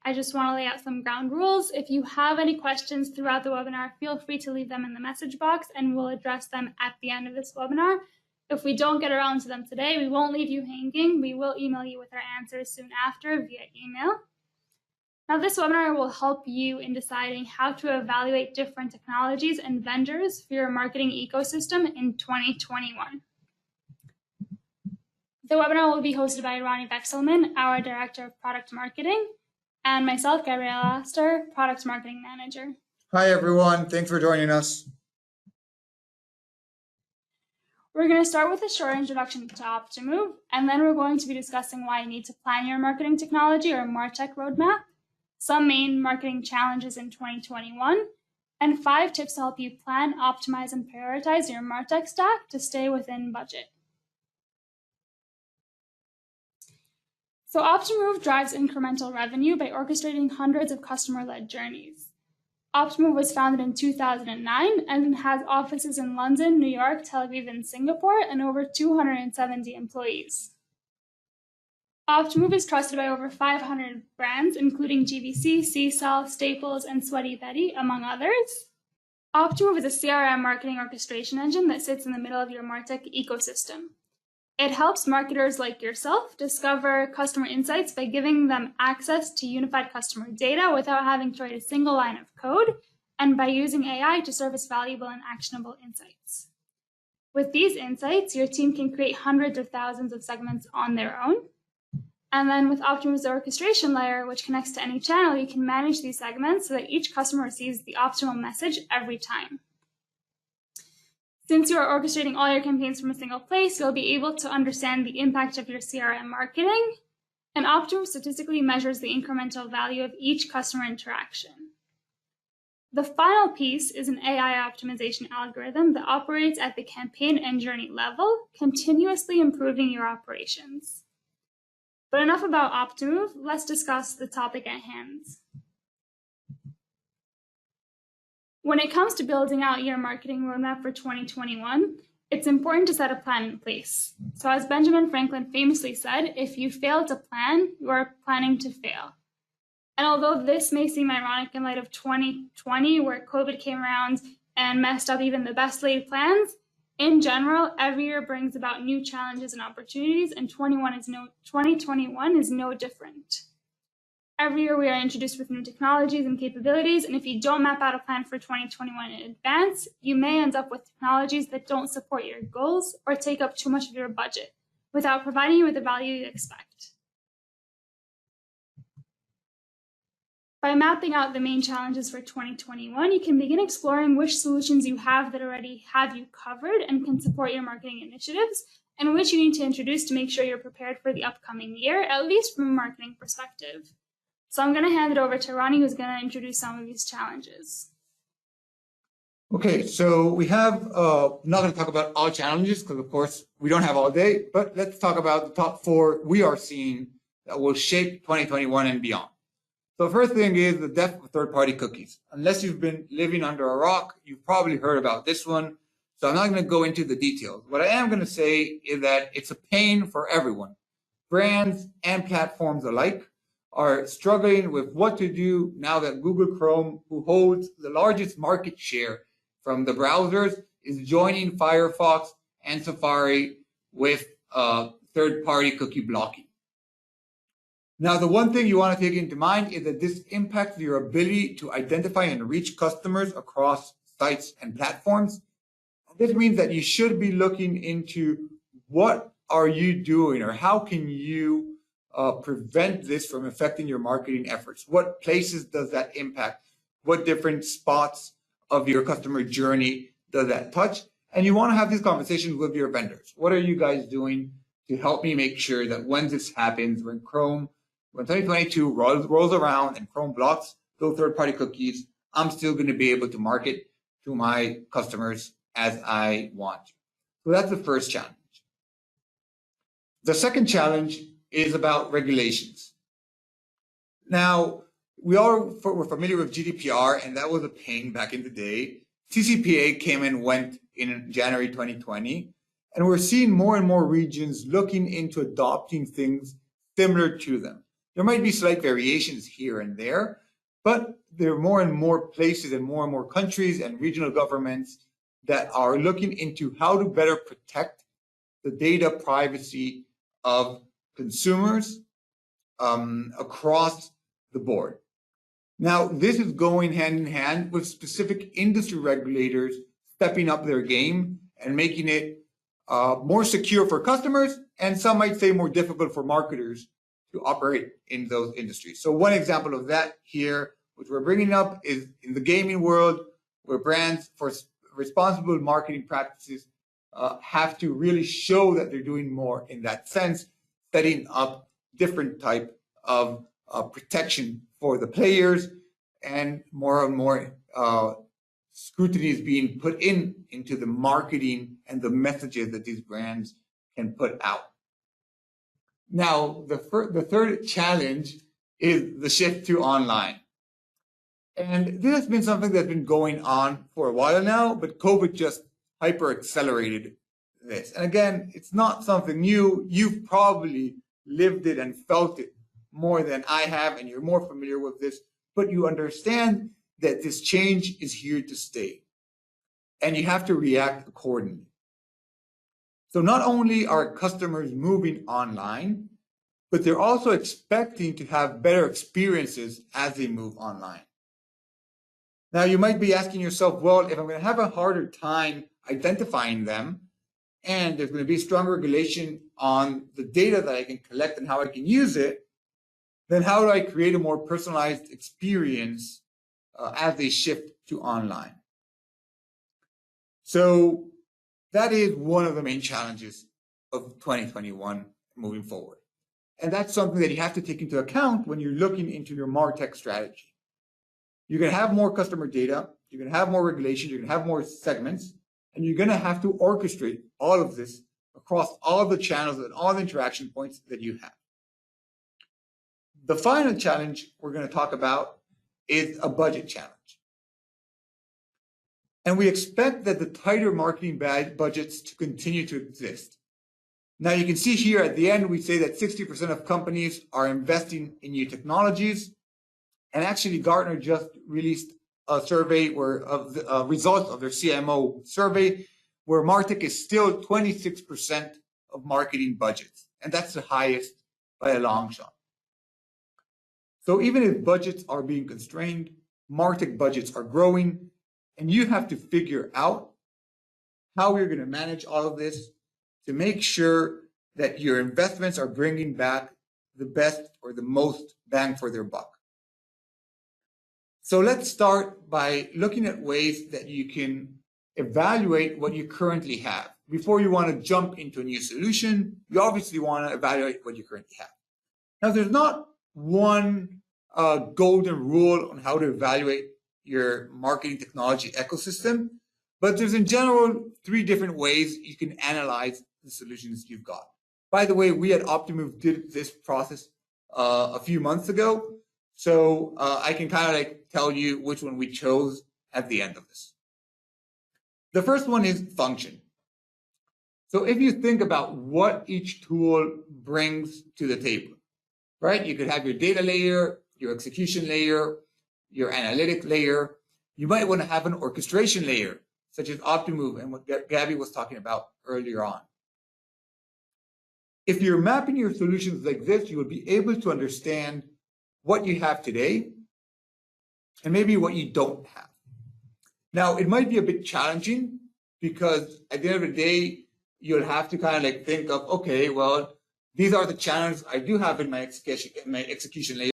I just want to lay out some ground rules. If you have any questions throughout the webinar, feel free to leave them in the message box and we'll address them at the end of this webinar. If we don't get around to them today, we won't leave you hanging. We will email you with our answers soon after via email. Now, this webinar will help you in deciding how to evaluate different technologies and vendors for your marketing ecosystem in 2021. The webinar will be hosted by Ronnie Vexelman, our Director of Product Marketing, and myself, Gabriella Astor, Product Marketing Manager. Hi, everyone. Thanks for joining us. We're going to start with a short introduction to Optimove, and then we're going to be discussing why you need to plan your marketing technology or Martech Roadmap, some main marketing challenges in 2021, and 5 tips to help you plan, optimize, and prioritize your Martech stack to stay within budget. So Optimove drives incremental revenue by orchestrating hundreds of customer-led journeys. Optimove was founded in 2009 and has offices in London, New York, Tel Aviv, and Singapore, and over 270 employees. Optimove is trusted by over 500 brands, including GVC, CSAL, Staples, and Sweaty Betty, among others. Optimove is a CRM marketing orchestration engine that sits in the middle of your Martech ecosystem. It helps marketers like yourself discover customer insights by giving them access to unified customer data without having to write a single line of code, and by using AI to surface valuable and actionable insights. With these insights, your team can create hundreds or thousands of segments on their own. And then with Optimove's orchestration layer, which connects to any channel, you can manage these segments so that each customer receives the optimal message every time. Since you are orchestrating all your campaigns from a single place, you'll be able to understand the impact of your CRM marketing, and Optimove statistically measures the incremental value of each customer interaction. The final piece is an AI optimization algorithm that operates at the campaign and journey level, continuously improving your operations. But enough about Optimove, let's discuss the topic at hand. When it comes to building out your marketing roadmap for 2021, it's important to set a plan in place. So as Benjamin Franklin famously said, if you fail to plan, you are planning to fail. And although this may seem ironic in light of 2020, where COVID came around and messed up even the best laid plans, in general, every year brings about new challenges and opportunities, and 2021 is no different. Every year we are introduced with new technologies and capabilities, and if you don't map out a plan for 2021 in advance, you may end up with technologies that don't support your goals or take up too much of your budget without providing you with the value you expect. By mapping out the main challenges for 2021, you can begin exploring which solutions you have that already have you covered and can support your marketing initiatives, and which you need to introduce to make sure you're prepared for the upcoming year, at least from a marketing perspective. So I'm going to hand it over to Ronnie, who's going to introduce some of these challenges. Okay, so we have, not going to talk about all challenges because, of course, we don't have all day, but let's talk about the top 4 we are seeing that will shape 2021 and beyond. So the first thing is the death of third-party cookies. Unless you've been living under a rock, you've probably heard about this one. So I'm not going to go into the details. What I am going to say is that it's a pain for everyone. Brands and platforms alike are struggling with what to do now that Google Chrome, who holds the largest market share from the browsers, is joining Firefox and Safari with third-party cookie blocking. Now, the one thing you want to take into mind is that this impacts your ability to identify and reach customers across sites and platforms. This means that you should be looking into what are you doing or how can you prevent this from affecting your marketing efforts? What places does that impact? What different spots of your customer journey does that touch? And you want to have these conversations with your vendors. What are you guys doing to help me make sure that when this happens, when 2022 rolls around and Chrome blocks those third-party cookies, I'm still going to be able to market to my customers as I want. So that's the first challenge. The second challenge is about regulations. Now, we're familiar with GDPR, and that was a pain back in the day. CCPA came and went in January 2020, and we're seeing more and more regions looking into adopting things similar to them. There might be slight variations here and there, but there are more and more places and more countries and regional governments that are looking into how to better protect the data privacy of consumers across the board. Now, this is going hand in hand with specific industry regulators stepping up their game and making it more secure for customers, and some might say more difficult for marketers to operate in those industries. So one example of that here, which we're bringing up, is in the gaming world, where brands for responsible marketing practices have to really show that they're doing more in that sense, setting up different type of protection for the players, and more scrutiny is being put into the marketing and the messages that these brands can put out. Now, the third challenge is the shift to online. And this has been something that's been going on for a while now, but COVID just hyper accelerated this. And again, it's not something new. You've probably lived it and felt it more than I have, and you're more familiar with this, but you understand that this change is here to stay, and you have to react accordingly. So not only are customers moving online, but they're also expecting to have better experiences as they move online. Now, you might be asking yourself, well, if I'm going to have a harder time identifying them, and there's going to be strong regulation on the data that I can collect and how I can use it, then how do I create a more personalized experience as they shift to online? So that is one of the main challenges of 2021 moving forward. And that's something that you have to take into account when you're looking into your Martech strategy. You're going to have more customer data, you're going to have more regulation, you're going to have more segments, and you're going to have to orchestrate all of this across all the channels and all the interaction points that you have. The final challenge we're going to talk about is a budget challenge. And we expect that the tighter marketing budgets to continue to exist. Now, you can see here at the end, we say that 60% of companies are investing in new technologies. And actually, Gartner just released a survey of the results of their CMO survey, where Martech is still 26% of marketing budgets. And that's the highest by a long shot. So even if budgets are being constrained, Martech budgets are growing, and you have to figure out how you're going to manage all of this to make sure that your investments are bringing back the best or the most bang for their buck. So let's start by looking at ways that you can evaluate what you currently have. Before you want to jump into a new solution, you obviously want to evaluate what you currently have. Now, there's not one golden rule on how to evaluate your marketing technology ecosystem, but there's in general 3 different ways you can analyze the solutions you've got. By the way, we at Optimove did this process a few months ago, so I can kind of like tell you which one we chose at the end of this. The first one is function. So if you think about what each tool brings to the table, right? You could have your data layer, your execution layer, your analytic layer. You might want to have an orchestration layer, such as Optimove and what Gabby was talking about earlier on. If you're mapping your solutions like this, you will be able to understand what you have today and maybe what you don't have. Now, it might be a bit challenging because at the end of the day, you'll have to kind of like think of, okay, well, these are the channels I do have in my execution layer.